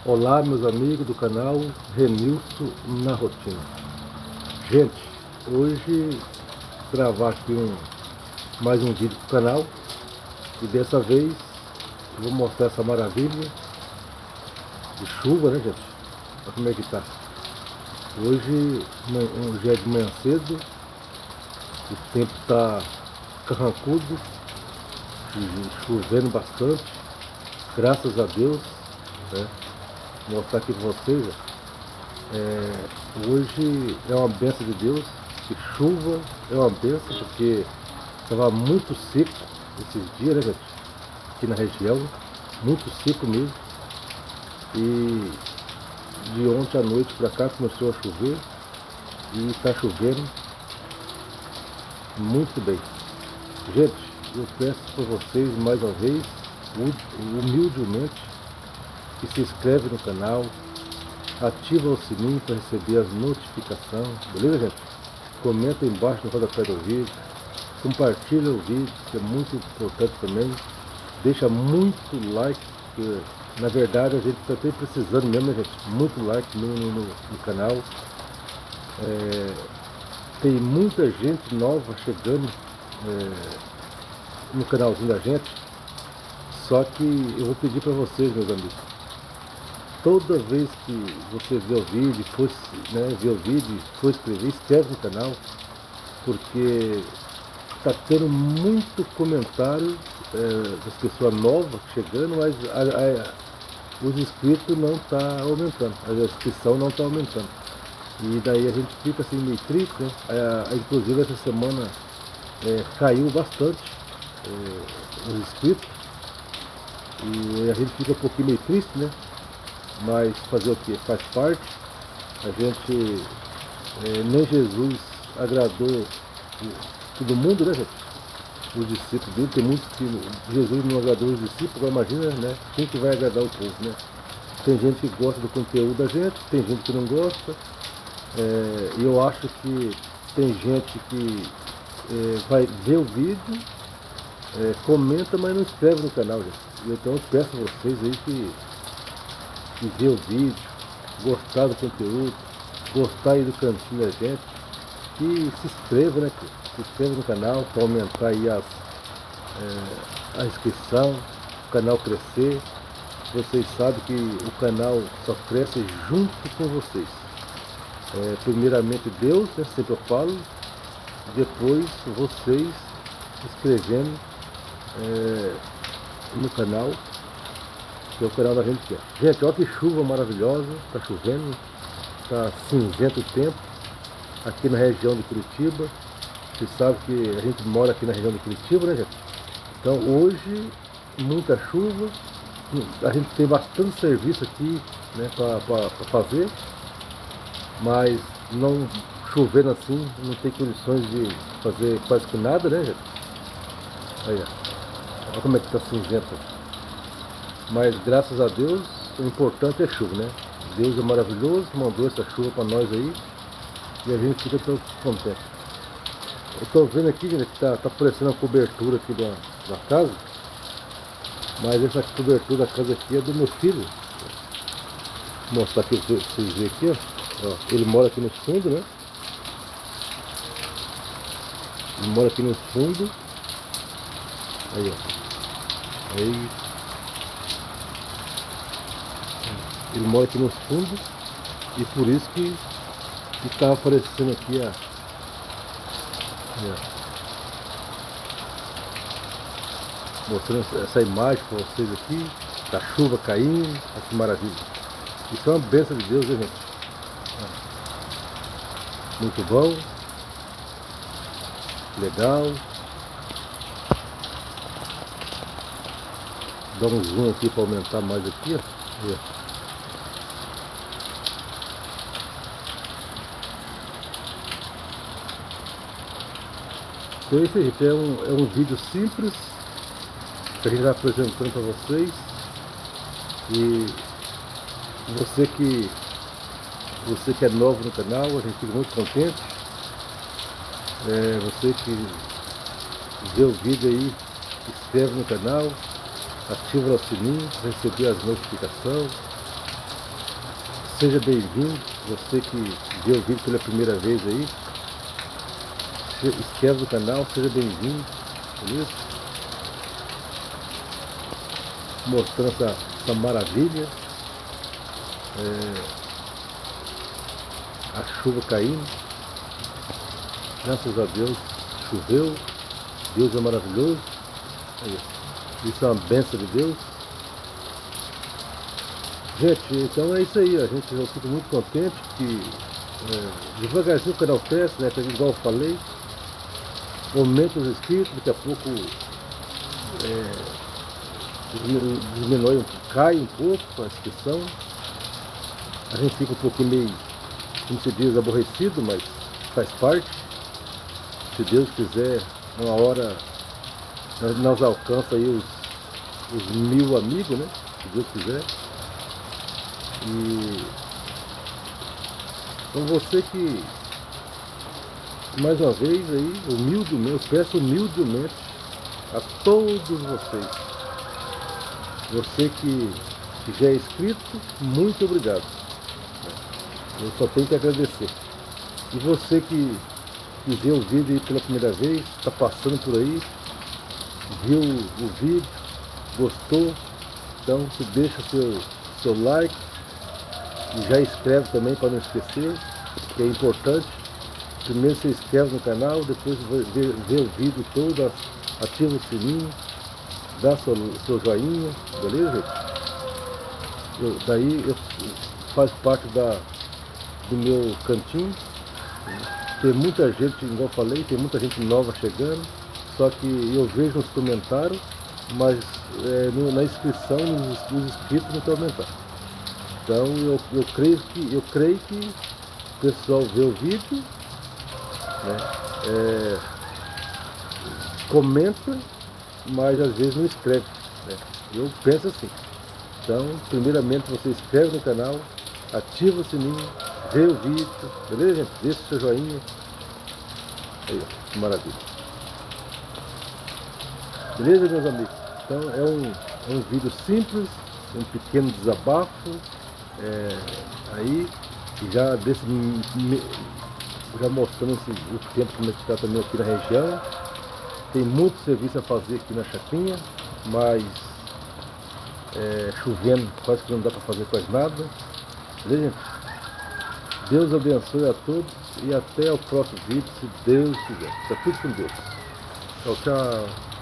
Olá, meus amigos do canal Renilson na Rotina. Gente, hoje gravar aqui mais um vídeo pro canal e dessa vez eu vou mostrar essa maravilha de chuva, né, gente? Olha como é que tá. Hoje, um dia de manhã cedo, o tempo tá carrancudo e chovendo bastante, graças a Deus, né? Vou mostrar aqui para vocês. Hoje é uma bênção de Deus, que chuva é uma bênção, porque estava muito seco esses dias, né, gente? Aqui na região, muito seco mesmo. E de ontem à noite para cá começou a chover e está chovendo muito bem. Gente, eu peço para vocês mais uma vez, humildemente, que se inscreve no canal, ativa o sininho para receber as notificações, beleza, gente? Comenta embaixo no rodapé do vídeo, compartilha o vídeo, que é muito importante também, deixa muito like, porque na verdade a gente está até precisando mesmo, né, gente? Muito like no canal. Tem muita gente nova chegando no canalzinho da gente, só que eu vou pedir para vocês, meus amigos, toda vez que você ver o vídeo, for inscrever, inscreve no canal, porque está tendo muito comentário das pessoas novas chegando, mas os inscritos não está aumentando, a inscrição não está aumentando. E daí a gente fica assim meio triste, né? Inclusive essa semana caiu bastante os inscritos, e a gente fica um pouquinho meio triste, né? Mas fazer o que? Faz parte. A gente nem Jesus agradou todo mundo, né, gente? Os discípulos dele, tem muitos que Jesus não agradou os discípulos, agora imagina, né? Quem que vai agradar o povo, né? Tem gente que gosta do conteúdo da gente, tem gente que não gosta. E eu acho que tem gente que vai ver o vídeo, comenta, mas não inscreve no canal, gente. Então eu peço a vocês aí que ver o vídeo, gostar do conteúdo, gostar aí do cantinho da gente, que se inscreva, né? Se inscreva no canal para aumentar aí a inscrição, o canal crescer. Vocês sabem que o canal só cresce junto com vocês. Primeiramente Deus, né, sempre eu falo, depois vocês se inscrevendo no canal, que é o canal da gente quer. Gente, olha que chuva maravilhosa, está chovendo, está cinzento o tempo, aqui na região de Curitiba. Vocês sabem que a gente mora aqui na região de Curitiba, né, gente? Então hoje, muita chuva, a gente tem bastante serviço aqui, né, para fazer, mas não chovendo assim, não tem condições de fazer quase que nada, né, gente? Aí, olha como é que está cinzento. Mas graças a Deus, o importante é chuva, né? Deus é maravilhoso, mandou essa chuva para nós aí, e a gente fica tão contente. Eu estou vendo aqui, gente, que tá aparecendo a cobertura aqui da casa, mas essa cobertura da casa aqui é do meu filho. Vou mostrar aqui para vocês verem aqui, ó. Ele mora aqui no fundo, né? Ele mora aqui no fundo. Aí, ó. Aí. Ele mora aqui no fundo e por isso que está aparecendo aqui mostrando essa imagem para vocês aqui, da chuva caindo, olha que maravilha. Isso é uma bênção de Deus, né, gente? Muito bom, legal. Dá um zoom aqui para aumentar mais aqui, ó. Então isso aí, gente, é um vídeo simples que a gente vai apresentando para vocês. E você que é novo no canal, a gente fica muito contente. Você que vê o vídeo aí, se inscreve no canal, ativa o sininho para receber as notificações. Seja bem-vindo, você que vê o vídeo pela primeira vez aí, se inscreve no canal, seja bem-vindo, beleza? Mostrando essa maravilha, a chuva caindo, graças a Deus, choveu, Deus é maravilhoso, isso é uma bênção de Deus. Gente, então é isso aí, a gente, eu fico muito contente que devagarzinho o canal cresce, né? Igual eu falei, aumenta os inscritos, daqui a pouco diminui, cai um pouco a inscrição, a gente fica um pouquinho meio, como se diz, aborrecido, mas faz parte. Se Deus quiser, uma hora nós alcançamos aí os 1000 amigos, né? Se Deus quiser. E então você que, mais uma vez aí, humildemente, eu peço humildemente a todos vocês, você que já é inscrito, muito obrigado, eu só tenho que agradecer. E você que vê o vídeo aí pela primeira vez, está passando por aí, viu o vídeo, gostou, então você deixa seu like, e já inscreve também para não esquecer, que é importante. Primeiro você inscreve no canal, depois vê o vídeo todo, ativa o sininho, dá seu joinha, beleza? Daí faz parte do meu cantinho. Tem muita gente, igual eu falei, tem muita gente nova chegando, só que eu vejo nos comentários, mas na inscrição, nos inscritos não tem aumentado. Então eu creio que o pessoal vê o vídeo, né, comenta, mas às vezes não escreve, né? Eu penso assim. Então, primeiramente você inscreve no canal, ativa o sininho, vê o vídeo, beleza, gente? Deixa o seu joinha. Aí, ó, que maravilha. Beleza, meus amigos? Então é um vídeo simples, um pequeno desabafo. Aí já mostrando o tempo como está também aqui na região. Tem muito serviço a fazer aqui na chapinha, mas chovendo quase que não dá para fazer quase nada. Beleza, gente? Deus abençoe a todos e até o próximo vídeo, se Deus quiser. Fica tudo com Deus. Tchau, tchau.